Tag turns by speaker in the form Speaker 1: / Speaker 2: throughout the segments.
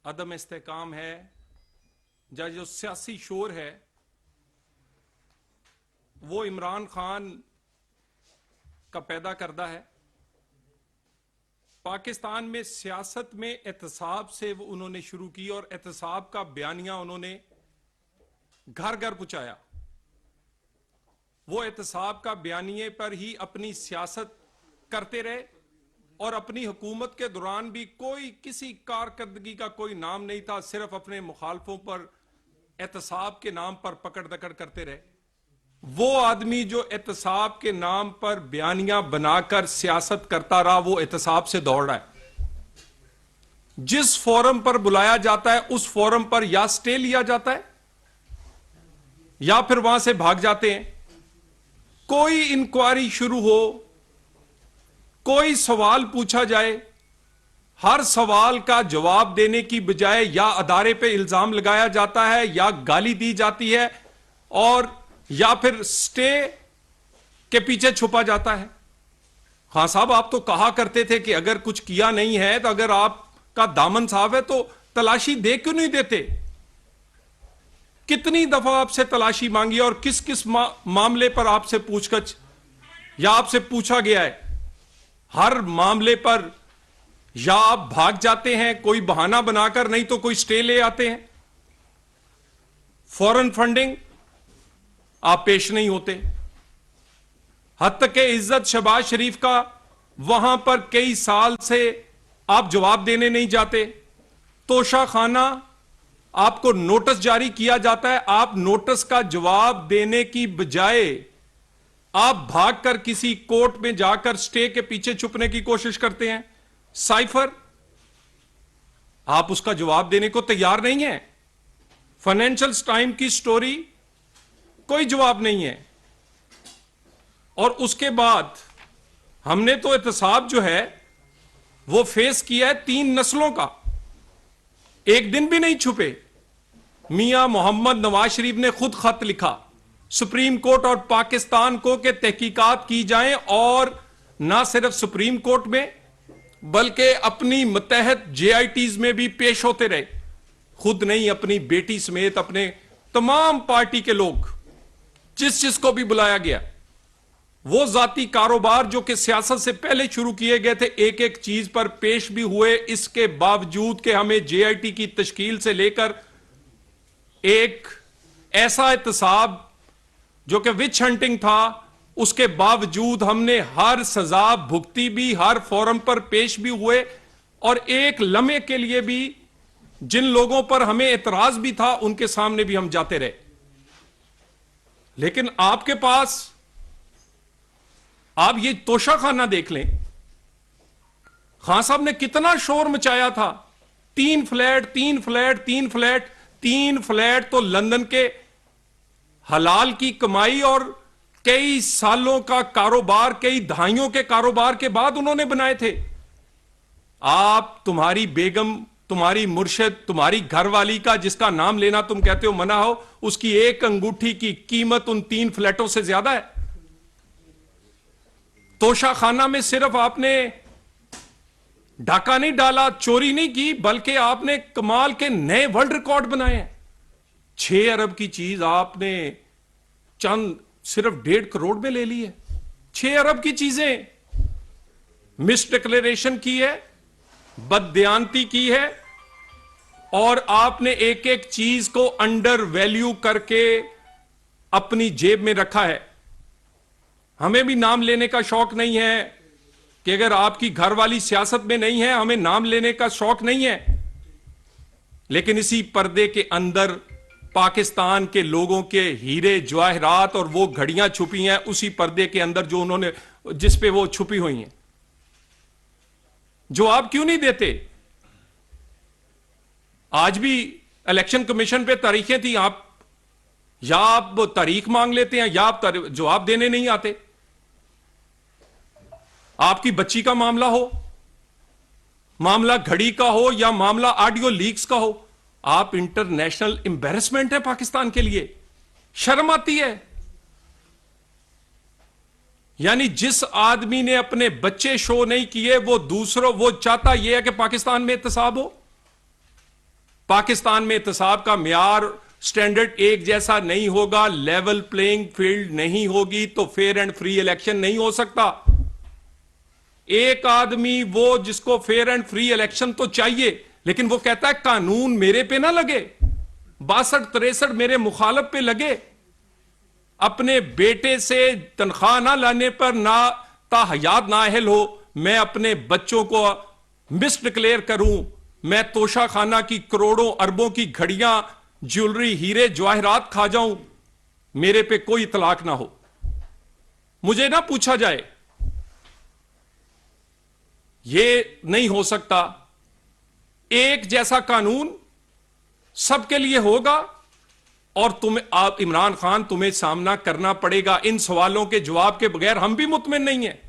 Speaker 1: अदम इस्तेकाम है, या जो सियासी शोर है, वो इमरान खान का पैदा करदा है। पाकिस्तान में सियासत में एहतसाब से वो उन्होंने शुरू की और एहतसाब का बयानिया उन्होंने घर घर पहुंचाया। वो एहतसाब का बयानिए पर ही अपनी सियासत करते रहे और अपनी हुकूमत के दौरान भी कोई किसी कारकर्दगी का कोई नाम नहीं था, सिर्फ अपने मुखालफों पर एहतसाब के नाम पर पकड़ दकड़ करते रहे। वो आदमी जो एहतसाब के नाम पर बयानियां बनाकर सियासत करता रहा, वो एहतसाब से दौड़ रहा है। जिस फोरम पर बुलाया जाता है उस फोरम पर या स्टे लिया जाता है या फिर वहां से भाग जाते हैं। कोई इंक्वायरी शुरू हो, कोई सवाल पूछा जाए, हर सवाल का जवाब देने की बजाय या अदारे पे इल्जाम लगाया जाता है या गाली दी जाती है और या फिर स्टे के पीछे छुपा जाता है। खान साहब, आप तो कहा करते थे कि अगर कुछ किया नहीं है तो अगर आपका दामन साफ है तो तलाशी दे क्यों नहीं देते? कितनी दफा आपसे तलाशी मांगी और किस किस मामले पर आपसे पूछगछ या आपसे पूछा गया है? हर मामले पर या आप भाग जाते हैं कोई बहाना बनाकर, नहीं तो कोई स्टे ले आते हैं। फॉरेन फंडिंग आप पेश नहीं होते। हद तक के इज्जत शहबाज शरीफ का वहां पर कई साल से आप जवाब देने नहीं जाते। तोशा खाना आपको नोटिस जारी किया जाता है, आप नोटिस का जवाब देने की बजाय आप भागकर किसी कोर्ट में जाकर स्टे के पीछे छुपने की कोशिश करते हैं। साइफर, आप उसका जवाब देने को तैयार नहीं है। फाइनेंशियल टाइम की स्टोरी, कोई जवाब नहीं है। और उसके बाद हमने तो एहतसाब जो है वो फेस किया है 3 नस्लों का, एक दिन भी नहीं छुपे। मियां मोहम्मद नवाज शरीफ ने खुद खत लिखा सुप्रीम कोर्ट और पाकिस्तान को कि तहकीकात की जाएं और ना सिर्फ सुप्रीम कोर्ट में बल्कि अपनी मुत्तहद जेआईटीज में भी पेश होते रहे। खुद नहीं, अपनी बेटी समेत अपने तमाम पार्टी के लोग, जिसको भी बुलाया गया। वो जाती कारोबार जो कि सियासत से पहले शुरू किए गए थे, एक एक चीज पर पेश भी हुए। इसके बावजूद कि हमें जेआईटी की तश्कील से लेकर एक ऐसा एहतसाब जो कि विच हंटिंग था, उसके बावजूद हमने हर सजा भुगती भी, हर फोरम पर पेश भी हुए और एक लम्हे के लिए भी जिन लोगों पर हमें एतराज भी था उनके सामने भी हम जाते रहे। लेकिन आपके पास, आप ये तोशाखाना देख लें, खान साहब ने कितना शोर मचाया था। 3 फ्लैट 3 फ्लैट 3 फ्लैट 3 फ्लैट तो लंदन के हलाल की कमाई और कई सालों का कारोबार, कई दहाइयों के कारोबार के बाद उन्होंने बनाए थे। आप, तुम्हारी बेगम, तुम्हारी मुर्शिद, तुम्हारी घरवाली का जिसका नाम लेना तुम कहते हो मना हो, उसकी एक अंगूठी की कीमत उन 3 फ्लैटों से ज्यादा है। तोशाखाना में सिर्फ आपने डाका नहीं डाला, चोरी नहीं की, बल्कि आपने कमाल के नए वर्ल्ड रिकॉर्ड बनाए हैं। 6 अरब की चीज आपने चंद सिर्फ 1.5 करोड़ में ले ली है। 6 अरब की चीजें मिस डिक्लेरेशन की है, बददयांती की है और आपने एक एक चीज को अंडर वैल्यू करके अपनी जेब में रखा है। हमें भी नाम लेने का शौक नहीं है कि अगर आपकी घरवाली सियासत में नहीं है, हमें नाम लेने का शौक नहीं है। लेकिन इसी पर्दे के अंदर पाकिस्तान के लोगों के हीरे जवाहरात और वो घड़ियां छुपी हैं, उसी पर्दे के अंदर जो उन्होंने, जिस पे वो छुपी हुई हैं। जवाब क्यों नहीं देते? आज भी इलेक्शन कमीशन पे तारीखें थी, आप या आप तारीख मांग लेते हैं या आप जवाब देने नहीं आते। आपकी बच्ची का मामला हो, मामला घड़ी का हो या मामला ऑडियो लीक्स का हो, आप इंटरनेशनल एम्बैरेसमेंट है पाकिस्तान के लिए। शर्म आती है। यानी जिस आदमी ने अपने बच्चे शो नहीं किए वो दूसरों, वो चाहता यह है कि पाकिस्तान में एहतसाब हो। पाकिस्तान में एहतसाब का म्यार स्टैंडर्ड एक जैसा नहीं होगा, लेवल प्लेइंग फील्ड नहीं होगी तो फेयर एंड फ्री इलेक्शन नहीं हो सकता। एक आदमी वो जिसको फेयर एंड फ्री इलेक्शन तो चाहिए, लेकिन वो कहता है कानून मेरे पे ना लगे, 62-63 मेरे मुखालिफ पे लगे, अपने बेटे से तनख्वाह ना लाने पर ना ताहयात नाअहल हो, मैं अपने बच्चों को मिस डिक्लेयर करूं, मैं तोशा खाना की करोड़ों अरबों की घड़ियां, ज्वेलरी, हीरे जवाहरात खा जाऊं, मेरे पे कोई इतलाक ना हो। मुझे ना पूछा जाए, ये नहीं हो सकता। एक जैसा कानून सबके लिए होगा और आप इमरान खान, तुम्हें सामना करना पड़ेगा इन सवालों के जवाब के बगैर। हम भी मुतमिन नहीं है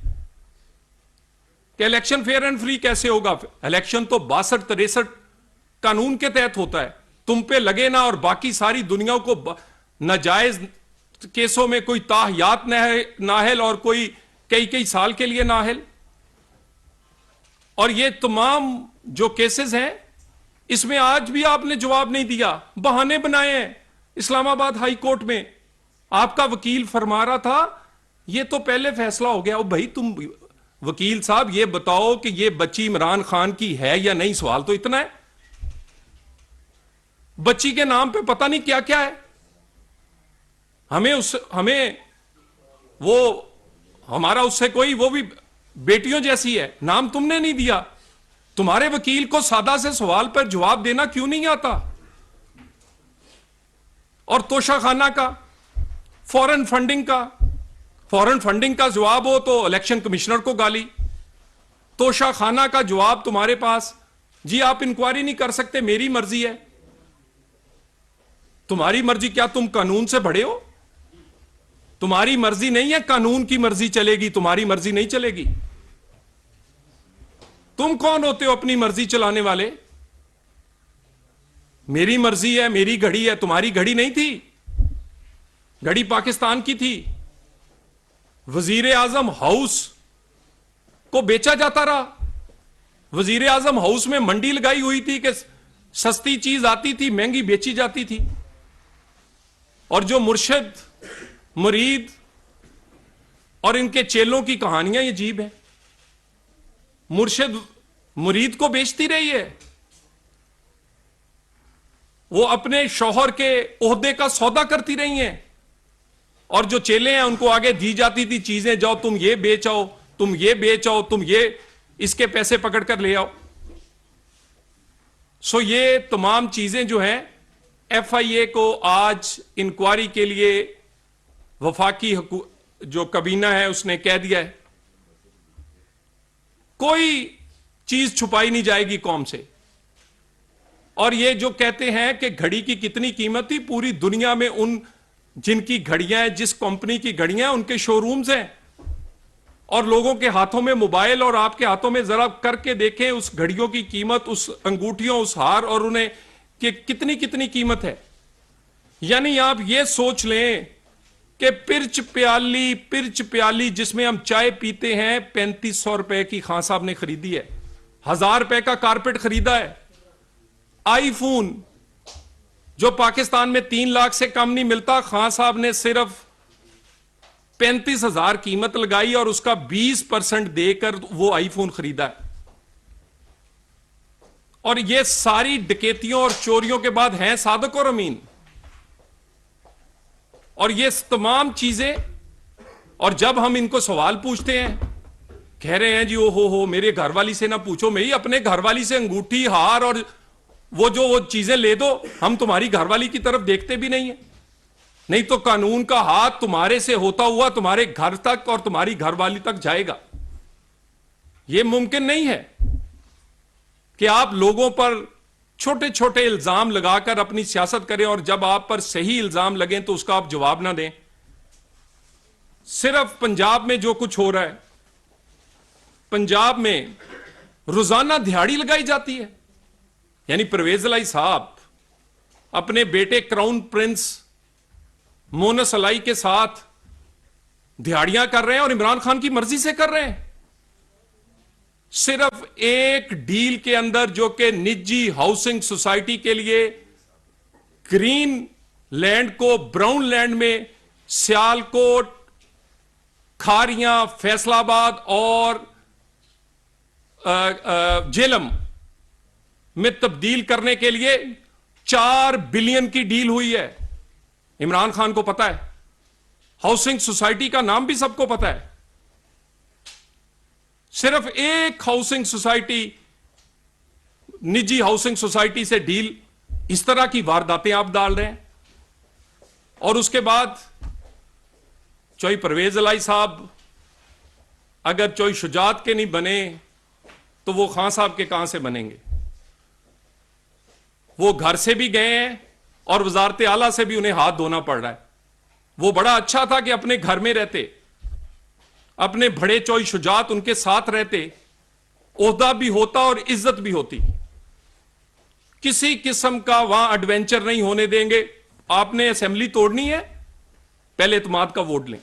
Speaker 1: कि इलेक्शन फेयर एंड फ्री कैसे होगा। इलेक्शन तो 62-63 कानून के तहत होता है, तुम पे लगे ना और बाकी सारी दुनिया को नाजायज केसों में कोई ताहयात नाहल और कोई कई कई साल के लिए नाहल। और ये तमाम जो केसेस हैं इसमें आज भी आपने जवाब नहीं दिया, बहाने बनाए हैं। इस्लामाबाद हाई कोर्ट में आपका वकील फरमा रहा था ये तो पहले फैसला हो गया। भाई तुम वकील साहब ये बताओ कि ये बच्ची इमरान खान की है या नहीं, सवाल तो इतना है। बच्ची के नाम पे पता नहीं क्या क्या है। हमें वो हमारा उससे कोई, वो भी बेटियों जैसी है, नाम तुमने नहीं दिया। तुम्हारे वकील को सादा से सवाल पर जवाब देना क्यों नहीं आता? और तोशाखाना का, फॉरेन फंडिंग का जवाब हो तो इलेक्शन कमिश्नर को गाली। तोशाखाना का जवाब तुम्हारे पास, जी आप इंक्वायरी नहीं कर सकते, मेरी मर्जी है। तुम्हारी मर्जी क्या, तुम कानून से बड़े हो? तुम्हारी मर्जी नहीं है, कानून की मर्जी चलेगी, तुम्हारी मर्जी नहीं चलेगी। तुम कौन होते हो अपनी मर्जी चलाने वाले? मेरी मर्जी है, मेरी घड़ी है, तुम्हारी घड़ी नहीं थी, घड़ी पाकिस्तान की थी। वजीर आजम हाउस को बेचा जाता रहा। वजीर आजम हाउस में मंडी लगाई हुई थी कि सस्ती चीज आती थी, महंगी बेची जाती थी। और जो मुर्शिद, मुरीद और इनके चेलों की कहानियां ये अजीब है। मुर्शिद मुरीद को बेचती रही है, वो अपने शौहर के ओहदे का सौदा करती रही हैं, और जो चेले हैं उनको आगे दी जाती थी चीजें, जाओ तुम ये बेच आओ, तुम ये बेच आओ, तुम ये इसके पैसे पकड़ कर ले आओ। सो ये तमाम चीजें जो हैं, FIA को आज इंक्वायरी के लिए वफाकी जो कबीना है उसने कह दिया है, कोई चीज छुपाई नहीं जाएगी कौम से। और ये जो कहते हैं कि घड़ी की कितनी कीमत थी, पूरी दुनिया में उन जिनकी घड़ियां हैं, जिस कंपनी की घड़ियां हैं, उनके शोरूम्स हैं, और लोगों के हाथों में मोबाइल और आपके हाथों में जरा करके देखें उस घड़ियों की कीमत, उस अंगूठियों, उस हार, और उन्हें कि कितनी कितनी कीमत है। यानी आप ये सोच लें कि पिर्च प्याली जिसमें हम चाय पीते हैं 3500 रुपए की खान साहब ने खरीदी है, 1000 रुपए का कारपेट खरीदा है। आईफोन जो पाकिस्तान में 3 लाख से कम नहीं मिलता, खान साहब ने सिर्फ 35,000 कीमत लगाई और उसका 20% देकर वो आईफोन खरीदा है। और ये सारी डकैतियों और चोरियों के बाद हैं सादिक और अमीन। और ये तमाम चीजें, और जब हम इनको सवाल पूछते हैं, कह रहे हैं जी ओ हो मेरे घरवाली से ना पूछो, मैं ही अपने घरवाली से अंगूठी, हार और वो चीजें ले दो, हम तुम्हारी घरवाली की तरफ देखते भी नहीं है। नहीं तो कानून का हाथ तुम्हारे से होता हुआ तुम्हारे घर तक और तुम्हारी घरवाली तक जाएगा। यह मुमकिन नहीं है कि आप लोगों पर छोटे छोटे इल्जाम लगाकर अपनी सियासत करें और जब आप पर सही इल्जाम लगे तो उसका आप जवाब ना दें। सिर्फ पंजाब में जो कुछ हो रहा है, पंजाब में रोजाना दिहाड़ी लगाई जाती है। यानी परवेज अलाई साहब अपने बेटे क्राउन प्रिंस मोनस अलाई के साथ दिहाड़ियां कर रहे हैं और इमरान खान की मर्जी से कर रहे हैं। सिर्फ एक डील के अंदर, जो कि निजी हाउसिंग सोसाइटी के लिए ग्रीन लैंड को ब्राउन लैंड में सियालकोट, खारियां, फैसलाबाद और जेलम में तब्दील करने के लिए 4 बिलियन की डील हुई है। इमरान खान को पता है, हाउसिंग सोसाइटी का नाम भी सबको पता है। सिर्फ एक हाउसिंग सोसाइटी, निजी हाउसिंग सोसाइटी से डील, इस तरह की वारदातें आप डाल रहे हैं। और उसके बाद चोई परवेज अलाई साहब अगर चोई शुजात के नहीं बने तो वो खान साहब के कहां से बनेंगे? वो घर से भी गए हैं और वजारत आला से भी उन्हें हाथ धोना पड़ रहा है। वो बड़ा अच्छा था कि अपने घर में रहते, अपने बड़े चोई शुजात उनके साथ रहते, ओहदा भी होता और इज्जत भी होती। किसी किस्म का वहां एडवेंचर नहीं होने देंगे। आपने असेंबली तोड़नी है, पहले एतमाद का वोट लें।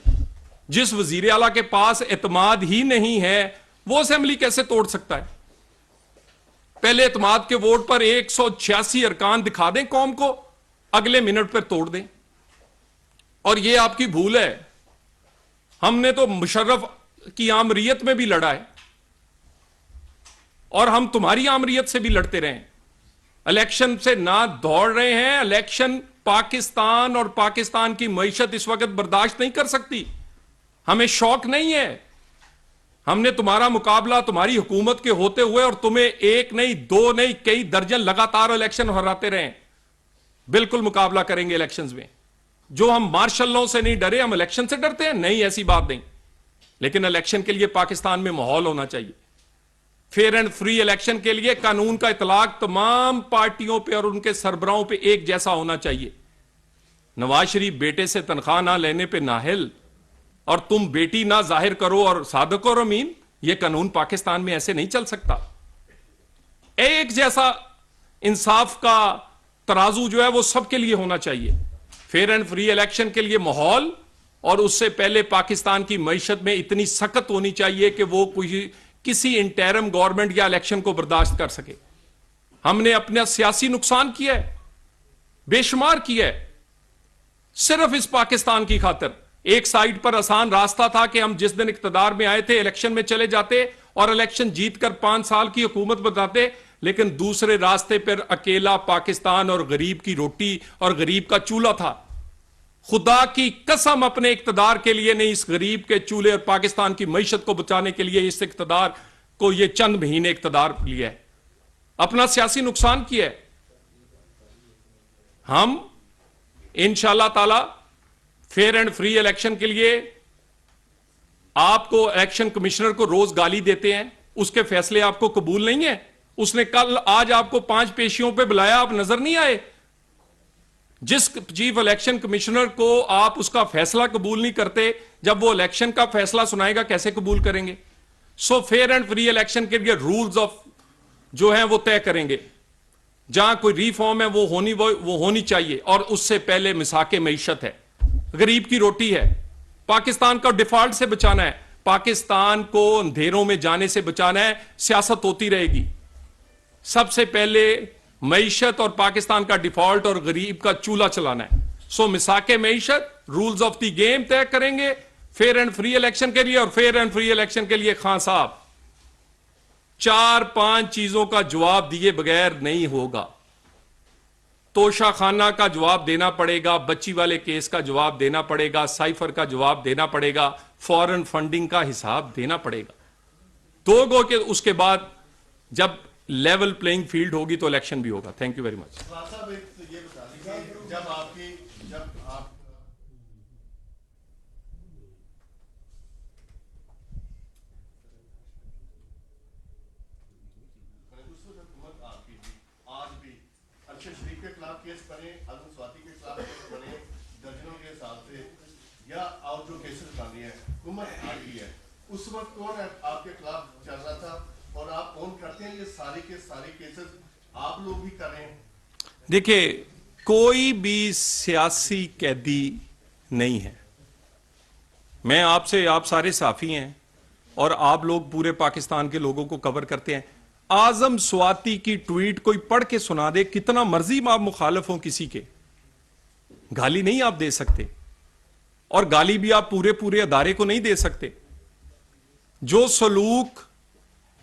Speaker 1: जिस वजीर आला के पास एतमाद ही नहीं है, वो असेंबली कैसे तोड़ सकता है? पहले एतमाद के वोट पर 186 अरकान दिखा दें कौम को, अगले मिनट पर तोड़ दें। और ये आपकी भूल है। हमने तो मुशर्रफ की आमरीयत में भी लड़ा है और हम तुम्हारी आमरीयत से भी लड़ते रहे। इलेक्शन से ना दौड़ रहे हैं। इलेक्शन पाकिस्तान और पाकिस्तान की मईशत इस वक्त बर्दाश्त नहीं कर सकती। हमें शौक नहीं है। हमने तुम्हारा मुकाबला तुम्हारी हुकूमत के होते हुए, और तुम्हें एक नहीं, दो नहीं, कई दर्जन लगातार इलेक्शन हराते रहे। बिल्कुल मुकाबला करेंगे इलेक्शंस में। जो हम मार्शल लॉ से नहीं डरे, हम इलेक्शन से डरते हैं? नहीं, ऐसी बात नहीं। लेकिन इलेक्शन के लिए पाकिस्तान में माहौल होना चाहिए। फेयर एंड फ्री इलेक्शन के लिए कानून का इतलाक तमाम पार्टियों पे और उनके सरबराहों पे एक जैसा होना चाहिए। नवाज शरीफ बेटे से तनख्वाह ना लेने पे नाहिल, और तुम बेटी ना जाहिर करो और सादक और अमीन, यह कानून पाकिस्तान में ऐसे नहीं चल सकता। एक जैसा इंसाफ का तराजू जो है वो सबके लिए होना चाहिए। फेयर एंड फ्री इलेक्शन के लिए माहौल, और उससे पहले पाकिस्तान की मईशत में इतनी सख्त होनी चाहिए कि वो किसी इंटरिम गवर्नमेंट या इलेक्शन को बर्दाश्त कर सके। हमने अपना सियासी नुकसान किया है, बेशुमार किया है, सिर्फ इस पाकिस्तान की खातिर। एक साइड पर आसान रास्ता था कि हम जिस दिन इक्तदार में आए थे इलेक्शन में चले जाते और इलेक्शन जीतकर 5 साल की हुकूमत बताते, लेकिन दूसरे रास्ते पर अकेला पाकिस्तान और गरीब की रोटी और गरीब का चूल्हा था। खुदा की कसम, अपने इक्तदार के लिए नहीं, इस गरीब के चूल्हे और पाकिस्तान की मईशत को बचाने के लिए इस इक्तदार को, ये चंद महीने इक्तदार लिया है, अपना सियासी नुकसान किया है। हम इंशाअल्लाह ताला फेयर एंड फ्री इलेक्शन के लिए, आपको इलेक्शन कमिश्नर को रोज गाली देते हैं, उसके फैसले आपको कबूल नहीं है। उसने कल आज आपको 5 पेशियों पे बुलाया, आप नजर नहीं आए। जिस चीफ इलेक्शन कमिश्नर को आप उसका फैसला कबूल नहीं करते, जब वो इलेक्शन का फैसला सुनाएगा कैसे कबूल करेंगे? So fair and free election के लिए रूल्स ऑफ जो है वो तय करेंगे। जहां कोई रिफॉर्म है वो होनी चाहिए, और उससे पहले मिसाके मईशत है, गरीब की रोटी है। पाकिस्तान का डिफॉल्ट से बचाना है, पाकिस्तान को अंधेरों में जाने से बचाना है। सियासत होती रहेगी, सबसे पहले मईशत और पाकिस्तान का डिफॉल्ट और गरीब का चूल्हा चलाना है। सो मिसाके मईशत, रूल्स ऑफ द गेम तय करेंगे फेयर एंड फ्री इलेक्शन के लिए। और फेयर एंड फ्री इलेक्शन के लिए खान साहब 4-5 चीजों का जवाब दिए बगैर नहीं होगा। तोशा खाना का जवाब देना पड़ेगा, बच्ची वाले केस का जवाब देना पड़ेगा, साइफर का जवाब देना पड़ेगा, फॉरेन फंडिंग का हिसाब देना पड़ेगा। 2 गो के उसके बाद जब लेवल प्लेइंग फील्ड होगी तो इलेक्शन भी होगा। Thank you very much.
Speaker 2: जब आपकी जब आप आज भी अरशद शरीफ के खिलाफ केस बने, आजम स्वाति के खिलाफ केस बने, दर्जनों के हिसाब से, या और जो केसेस बन रही है, हुकूमत आ गई है, उस वक्त कौन आपके खिलाफ चल रहा था और आप कौन करते हैं? ये सारे के सारे केसेस आप लोग भी कर रहे हैं।
Speaker 1: देखिए, कोई भी सियासी कैदी नहीं है। मैं आपसे, आप सारे साफी हैं और आप लोग पूरे पाकिस्तान के लोगों को कवर करते हैं। आजम स्वाति की ट्वीट कोई पढ़ के सुना दे, कितना मर्जी आप मुखालिफ हो किसी के, गाली नहीं आप दे सकते, और गाली भी आप पूरे पूरे अदारे को नहीं दे सकते। जो सलूक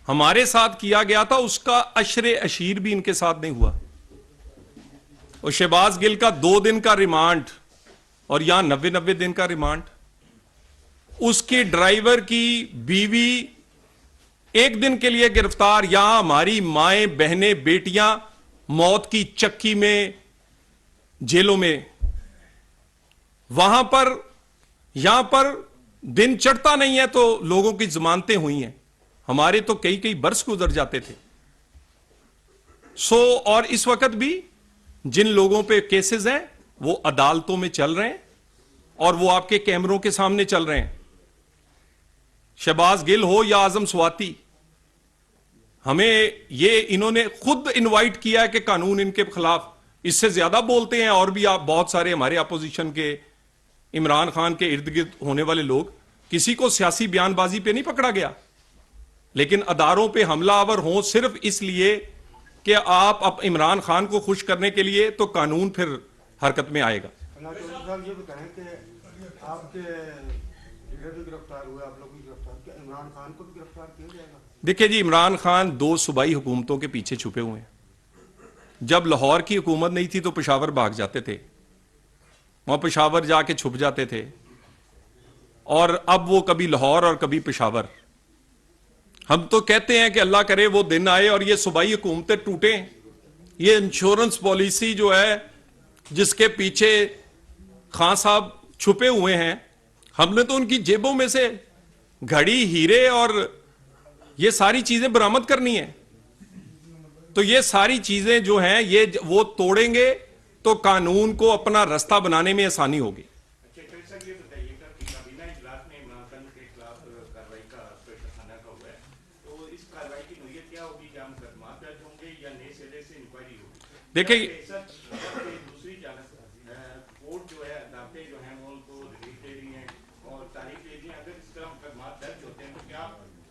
Speaker 1: हमारे साथ किया गया था उसका अशरे अशीर भी इनके साथ नहीं हुआ। और शहबाज गिल का 2 दिन का रिमांड और यहां 90 दिन का रिमांड। उसके ड्राइवर की बीवी 1 दिन के लिए गिरफ्तार। यहां हमारी माएं बहनें बेटियां मौत की चक्की में जेलों में। वहां पर यहां पर दिन चढ़ता नहीं है तो लोगों की जमानतें हुई हैं। हमारे तो कई कई बरस गुजर जाते थे। और इस वक्त भी जिन लोगों पे केसेस हैं वो अदालतों में चल रहे हैं और वो आपके कैमरों के सामने चल रहे हैं। शहबाज गिल हो या आजम स्वाति, हमें ये इन्होंने खुद इनवाइट किया है कि कानून इनके खिलाफ। इससे ज्यादा बोलते हैं और भी आप बहुत सारे हमारे अपोजिशन के, इमरान खान के इर्द गिर्द होने वाले लोग। किसी को सियासी बयानबाजी पे नहीं पकड़ा गया, लेकिन अदारों पे हमलावर हों सिर्फ इसलिए कि आप इमरान खान को खुश करने के लिए, तो कानून फिर हरकत में आएगा।
Speaker 3: ये बताएं कि आपके लीडर भी गिरफ्तार हुए, आप लोग भी गिरफ्तार, क्या इमरान खान को भी गिरफ्तार किया जाएगा?
Speaker 1: देखिए जी, इमरान खान 2 सूबाई हुकूमतों के पीछे छुपे हुए हैं। जब लाहौर की हुकूमत नहीं थी तो पेशावर भाग जाते थे, वहां पेशावर जाके छुप जाते थे, और अब वो कभी लाहौर और कभी पेशावर। हम तो कहते हैं कि अल्लाह करे वो दिन आए और ये सूबाई हुकूमतें टूटे। ये इंश्योरेंस पॉलिसी जो है जिसके पीछे खान साहब छुपे हुए हैं, हमने तो उनकी जेबों में से घड़ी, हीरे और ये सारी चीजें बरामद करनी है। तो ये सारी चीजें जो हैं ये वो तोड़ेंगे तो कानून को अपना रास्ता बनाने में आसानी होगी। देखिए
Speaker 4: दूसरी कोर्ट जो है, अदालतें जो हैं वो उनको रिलीफ दे रही हैं और तारीख दे रही हैं। अगर इस तरह मुकदमा दर्ज होते हैं तो क्या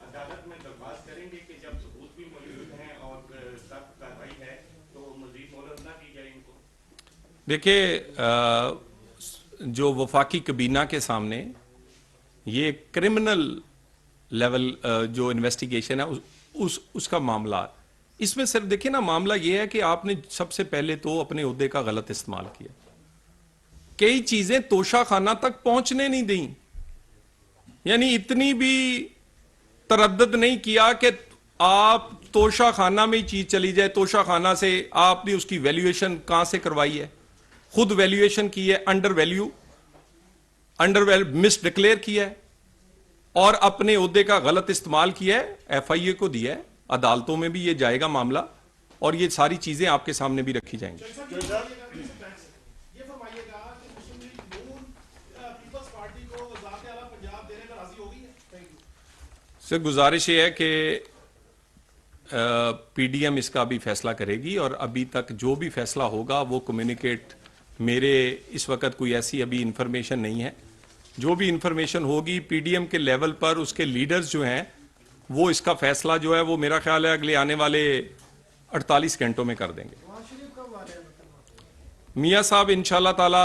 Speaker 4: अदालत में दरख्वास्त करेंगे कि जब सबूत भी मौजूद हैं और सख्त कार्रवाई है तो मजीद मोहलत ना दी जाए इनको?
Speaker 1: देखिए, जो वफाकी कबीना के सामने ये क्रिमिनल लेवल जो इन्वेस्टिगेशन है उसका मामला, इसमें सिर्फ देखिए ना, मामला यह है कि आपने सबसे पहले तो अपने ओहदे का गलत इस्तेमाल किया। कई चीजें तोशा खाना तक पहुंचने नहीं दी, यानी इतनी भी तरद्दुद नहीं किया कि आप तोशा खाना में ही चीज चली जाए। तोशा खाना से आपने उसकी वैल्यूएशन कहां से करवाई है? खुद वैल्यूएशन की है, अंडर मिस डिक्लेयर किया है और अपने ओहदे का गलत इस्तेमाल किया है, FIA को दिया है। अदालतों में भी ये जाएगा मामला और ये सारी चीजें आपके सामने भी रखी जाएंगी।
Speaker 5: ये फरमाइएगा कि मुस्लिम लीग नून पीपल्स पार्टी को वज़ारत आला पंजाब देने पर राजी हो गई है? थैंक यू
Speaker 1: सर, गुजारिश ये है कि PDM इसका भी फैसला करेगी और अभी तक जो भी फैसला होगा वो कम्युनिकेट, मेरे इस वक्त कोई ऐसी अभी इंफॉर्मेशन नहीं है। जो भी इंफॉर्मेशन होगी PDM के लेवल पर उसके लीडर्स जो हैं वो इसका फैसला जो है वो मेरा ख्याल है अगले आने वाले 48 घंटों में कर देंगे। मियां साहब इंशाल्लाह ताला,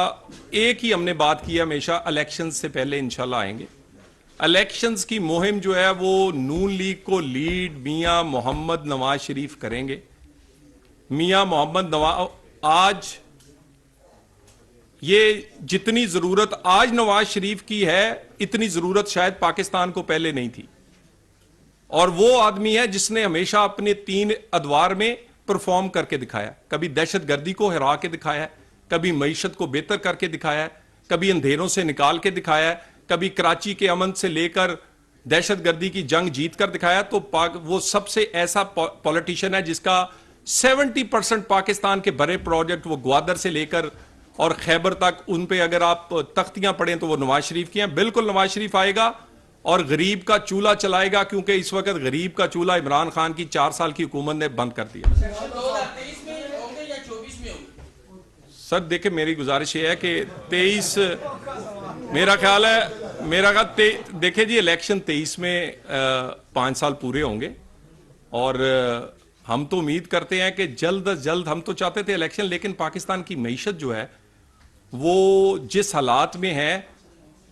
Speaker 1: एक ही हमने बात की है हमेशा, इलेक्शंस से पहले इंशाल्लाह आएंगे। इलेक्शंस की मुहिम जो है वो नून लीग को लीड मियां मोहम्मद नवाज शरीफ करेंगे। मियां मोहम्मद नवाज, आज ये जितनी जरूरत आज नवाज शरीफ की है इतनी जरूरत शायद पाकिस्तान को पहले नहीं थी। और वो आदमी है जिसने हमेशा अपने 3 अदवार में परफॉर्म करके दिखाया। कभी दहशतगर्दी को हरा के दिखाया, कभी मईशत को बेहतर करके दिखाया, कभी अंधेरों से निकाल के दिखाया, कभी कराची के अमन से लेकर दहशतगर्दी की जंग जीत कर दिखाया। तो वो सबसे ऐसा पॉलिटिशियन है जिसका 70% पाकिस्तान के बड़े प्रोजेक्ट वो ग्वादर से लेकर और खैबर तक, उन पे अगर आप तख्तियां पढ़ें तो वो नवाज शरीफ की हैं। बिल्कुल नवाज शरीफ आएगा और गरीब का चूल्हा चलाएगा, क्योंकि इस वक्त गरीब का चूल्हा इमरान खान की 4 साल की हुकूमत ने बंद कर दिया।
Speaker 6: 2023 में होंगे या 24 में होंगे?
Speaker 1: सर देखिए, मेरी गुजारिश ये है कि 23, मेरा ख्याल है मेरा ख्याल देखिए जी, इलेक्शन 23 में 5 साल पूरे होंगे और हम तो उम्मीद करते हैं कि जल्द अज जल्द, हम तो चाहते थे इलेक्शन, लेकिन पाकिस्तान की मईशत जो है वो जिस हालात में है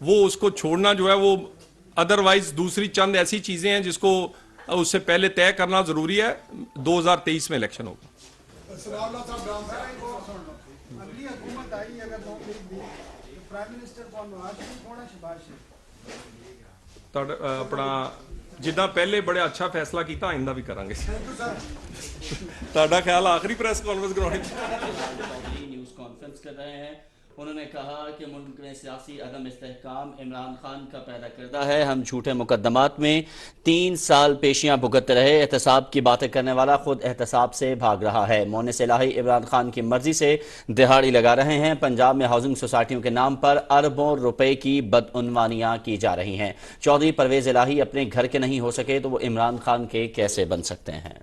Speaker 1: वो उसको छोड़ना जो है वो, अदरवाइज दूसरी चंद ऐसी चीजें हैं जिसको उससे पहले तय करना जरूरी है। 2023 में इलेक्शन होगा।
Speaker 7: अगली हुकूमत आई अगर 2 फीसद दी तो प्राइम मिनिस्टर को नवाज शरीफ होना शहबाज शरीफ
Speaker 1: अपना जिदा पहले बड़े अच्छा फैसला किया आइंदा भी करांगे। ਤੁਹਾਡਾ ख्याल आखिरी प्रेस कॉन्फ्रेंस करानी
Speaker 6: न्यूज़ कॉन्फ्रेंस कर रहे हैं। उन्होंने कहा कि मुल्क में सियासी अदम इस्तेहकाम इमरान खान का पैदा करता है। हम झूठे मुकदमात में 3 साल पेशियां भुगतते रहे। एहतसाब की बातें करने वाला खुद एहतसाब से भाग रहा है। मोनिस इलाही इमरान खान की मर्जी से दिहाड़ी लगा रहे हैं। पंजाब में हाउसिंग सोसाइटियों के नाम पर अरबों रुपए की बदउनवानियां की जा रही हैं। चौधरी परवेज इलाही अपने घर के नहीं हो सके तो वो इमरान खान के कैसे बन सकते हैं।